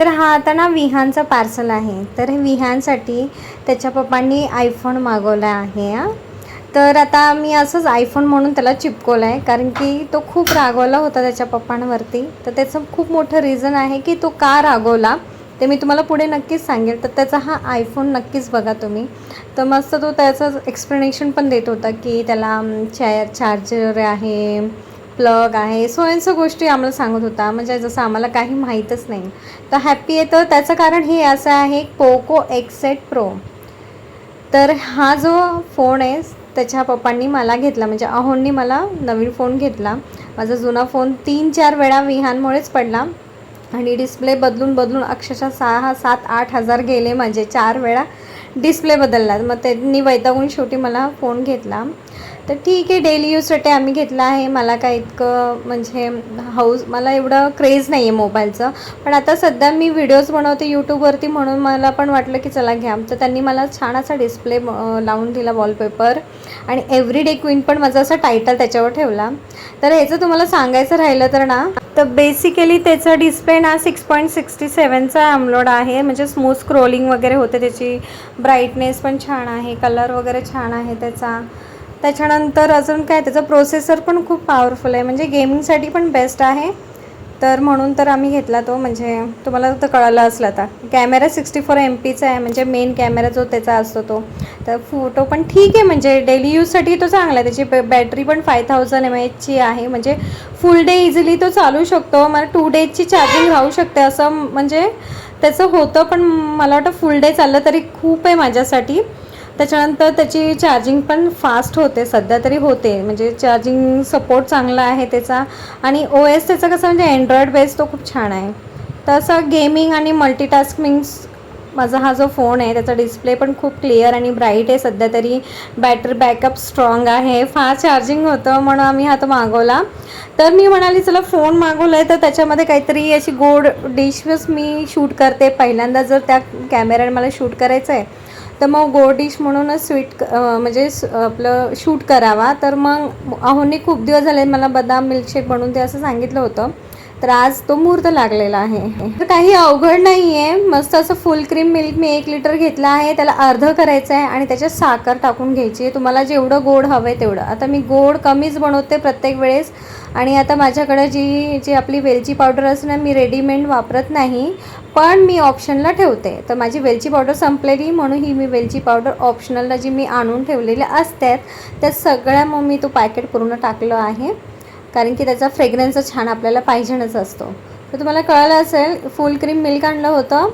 तर हा आता ना विहानचा पार्सल आहे. तर हे विहानसाठी त्याच्या पप्पांनी आयफोन मागवला आहे हां. तर आता मी असंच आयफोन म्हणून त्याला चिपकवलं आहे, कारण की तो खूप रागवला होता त्याच्या पप्पांवरती. तर त्याचं खूप मोठं रिझन आहे की तो का रागवला ते मी तुम्हाला पुढे नक्कीच सांगेल. तर त्याचा हा आयफोन नक्कीच बघा तुम्ही. तर मस्त तो त्याचं एक्सप्लेनेशन पण देत होता की त्याला चार्जर आहे, प्लग आहे, सो गोष्टी आम्हाला सांगत होता, म्हणजे जसं आम्हाला काही माहीतच नाही. तर हॅप्पी आहे. तर त्याचं कारण हे असं आहे, पोको X8 प्रो. तर हा जो फोन आहे त्याच्या पप्पांनी मला घेतला, म्हणजे अहोंनी मला नवीन फोन घेतला. माझा जुना फोन 3-4 वेळा विहानमुळेच पडला आणि डिस्प्ले बदलून अक्षरशः 6,000-7,000-8,000 गेले माझे. 4 वेळा डिस्प्ले बदलला. मग त्यांनी वैतागून शेवटी मला फोन घेतला. तर ठीक आहे, डेली यूजसाठी आम्ही घेतला आहे. मला काय इतकं म्हणजे मला एवढं क्रेज नाही आहे मोबाईलचं. पण आता सध्या मी व्हिडिओज बनवते यूट्यूबवरती, म्हणून मला पण वाटलं की चला घ्या. तर त्यांनी मला छान असा डिस्प्ले लावून दिला, वॉलपेपर, आणि एव्हरीडे क्वीन पण माझा असा टायटल त्याच्यावर ठेवला. तर ह्याचं तुम्हाला सांगायचं राहिलं तर ना, तर बेसिकली त्याचा डिस्प्ले ना 6.67चा AMOLED आहे. म्हणजे स्मूथ स्क्रोलिंग वगैरे होते त्याची, ब्राईटनेस पण छान आहे, कलर वगैरे छान आहे त्याचा. त्याच्यानंतर अजून काय, त्याचा प्रोसेसर पण खूप पॉवरफुल आहे, म्हणजे गेमिंगसाठी पण बेस्ट आहे. तर म्हणून तर आम्ही घेतला तो. म्हणजे तुम्हाला तर कळलं असलं आता. कॅमेरा 64 MP आहे, म्हणजे मेन कॅमेरा जो त्याचा असतो तो. तर फोटो पण ठीक आहे, म्हणजे डेली यूजसाठी तो चांगला आहे. त्याची बॅटरी पण 5000 mAhची आहे, म्हणजे फुल डे इझिली तो चालू शकतो. मला 2 डेजची चार्जिंग राहू शकते असं म्हणजे त्याचं होतं. पण मला वाटतं फुल डे चाललं तरी खूप आहे माझ्यासाठी. त्याच्यानंतर त्याची चार्जिंग पण फास्ट होते, सध्या तरी होते, म्हणजे चार्जिंग सपोर्ट चांगला आहे त्याचा. आणि OS त्याचा कसं म्हणजे अँड्रॉइड बेस तो खूप छान आहे. तसं गेमिंग आणि मल्टीटास्किंग्स माझा हा जो फोन आहे त्याचा डिस्प्ले पण खूप क्लिअर आणि ब्राईट आहे सध्या तरी. बॅटरी बॅकअप स्ट्रॉंग आहे, फास्ट चार्जिंग होतं, म्हणून आम्ही हा तो मागवला. तर मी म्हणाली चला फोन मागवला आहे तर त्याच्यामध्ये काहीतरी अशी गोड डिशच मी शूट करते पहिल्यांदा. जर त्या कॅमेऱ्याने मला शूट करायचं आहे तर मग गोड डिश म्हणूनच म्हणजे आपलं शूट करावा. तर मग अहोंनी खूप दिवस झाले मला बदाम मिल्कशेक बनवून ते असं सांगितलं होतं. तर आज तो मुहूर्त लागलेला आहे. तर काही अवघड नाही आहे. मस्त असं फुल क्रीम मिल्क मी 1 लिटर घेतला आहे, त्याला अर्धं करायचं आहे आणि त्याच्यात साखर टाकून घ्यायची आहे. तुम्हाला जेवढं गोड हवं आहे तेवढं. आता मी गोड कमीच बनवते प्रत्येक वेळेस. आणि आता माझ्याकडं जी आपली वेलची पावडर असते ना, मी रेडीमेड वापरत नाही, पण मी ऑप्शनला ठेवते. तर माझी वेलची पावडर संपलेली, म्हणून ही मी वेलची पावडर ऑप्शनलला जी मी आणून ठेवलेल्या असतात त्या सगळ्या मग मी तो पॅकेट पूर्ण टाकलं आहे, कारण की त्याचा फ्रेग्रन्स छान आपल्याला पाहिजेच असतो. तर तुम्हाला कळलं असेल, फुल क्रीम मिल्क आणलं होतं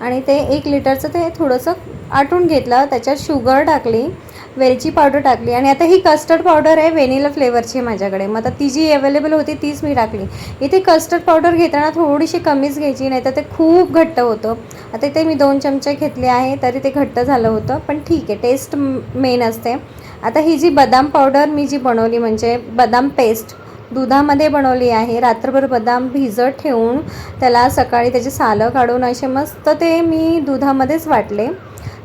आणि ते 1 लिटरचं ते थोडंसं आटून घेतलं, त्याच्यात शुगर टाकली, वेलची पावडर टाकली, आणि आता ही कस्टर्ड पावडर आहे, व्हॅनिला फ्लेवरची आहे माझ्याकडे. मग आता ती जी अवेलेबल होती तीच मी टाकली. इथे कस्टर्ड पावडर घेताना थोडीशी कमीच घ्यायची, नाही तर ते खूप घट्ट होतं. आता इथे मी 2 चमचे घेतले आहे तरी ते घट्ट झालं होतं, पण ठीक आहे, टेस्ट मेन असते. आता ही जी बदाम पावडर मी जी बनवली, म्हणजे बदाम पेस्ट दुधामध्ये बनवली आहे. रात्रभर बदाम भिजत ठेवून त्याला सकाळी त्याची सालं काढून असे मस्त ते मी दुधामध्येच वाटले.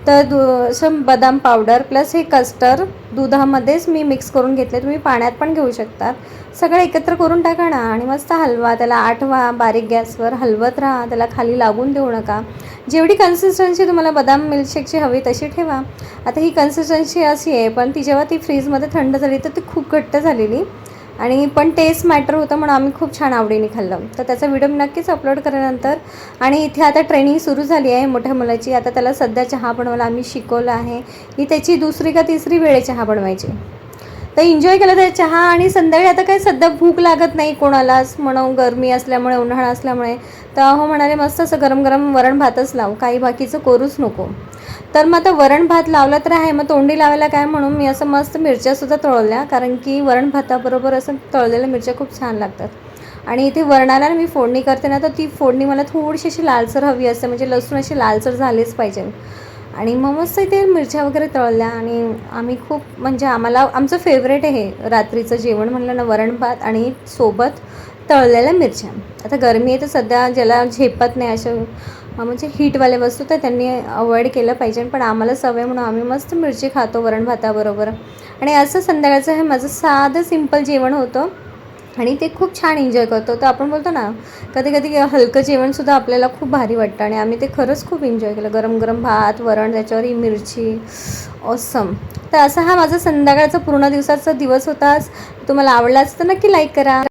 तर असं बदाम पावडर प्लस हे कस्टर्ड दुधामध्येच मी मिक्स करून घेतले. तुम्ही पाण्यात पण घेऊ शकतात. सगळं एकत्र करून टाका ना आणि मस्त हलवा, त्याला आटवा, बारीक गॅसवर हलवत राहा, त्याला खाली लागून देऊ नका. जेवढी कन्सिस्टन्सी तुम्हाला बदाम मिल्कशेकची हवी तशी ठेवा. आता ही कन्सिस्टन्सी अशी आहे, पण ती जेव्हा ती फ्रीजमध्ये थंड झाली तर ती खूप घट्ट झालेली, आणि पण टेस्ट मॅटर होतं, म्हणून आम्ही खूप छान आवडीने खाल्लं. तर त्याचा व्हिडिओ मी नक्कीच अपलोड करेन नंतर. आणि इथे आता ट्रेनिंग सुरू झाली आहे मोठ्या मुलाची. आता त्याला सध्या चहा बनवायला आम्ही शिकवलं आहे. ही त्याची 2री का 3री वेळ चहा बनवायची. तर एन्जॉय केलं त्या चहा. आणि संध्याकाळी आता काय सध्या भूक लागत नाही कोणालाच, म्हणून गरमी असल्यामुळे, उन्हाळा असल्यामुळे. तर अहो म्हणाले मस्त असं गरम गरम वरण भातच लाव, काही बाकीचं करूच नको. तर मग आता वरण भात लावला तर आहे, मग तोंडी लावायला काय, म्हणून मी असं मस्त मिरच्यासुद्धा तळल्या, कारण की वरण भाताबरोबर असं तळलेल्या मिरच्या खूप छान लागतात. आणि इथे वरणाला मी फोडणी करते ना, तर ती फोडणी मला थोडीशी अशी लालसर हवी असते, म्हणजे लसूण अशी लालसर झालेच पाहिजे. आणि मग मस्त इथे मिरच्या वगैरे तळल्या. आणि आम्ही खूप, म्हणजे आमचं फेवरेट आहे रात्रीचं जेवण म्हणलं ना, वरण भात आणि सोबत तळलेल्या मिरच्या. आता गरमी आहे तर सध्या ज्याला झेपत नाही असं म्हणजे हीटवाले वस्तू, तर त्यांनी अवॉइड केलं पाहिजे, पण आम्हाला सवय म्हणून आम्ही मस्त मिरची खातो वरण भाताबरोबर. आणि असं संध्याकाळचं हे माझं साधं सिंपल जेवण होतं. आणि ते खूप छान एन्जॉय करतो. तर आपण बोलतो ना, कधी कधी हलकं जेवणसुद्धा आपल्याला खूप भारी वाटतं आणि आम्ही ते खरंच खूप एन्जॉय केलं. गरम गरम भात, वरण, त्याच्यावर ही मिरची, ऑसम. तर असा हा माझा संध्याकाळचा पूर्ण दिवसाचा दिवस होता. तुम्हाला आवडलाच तर नक्की लाईक करा.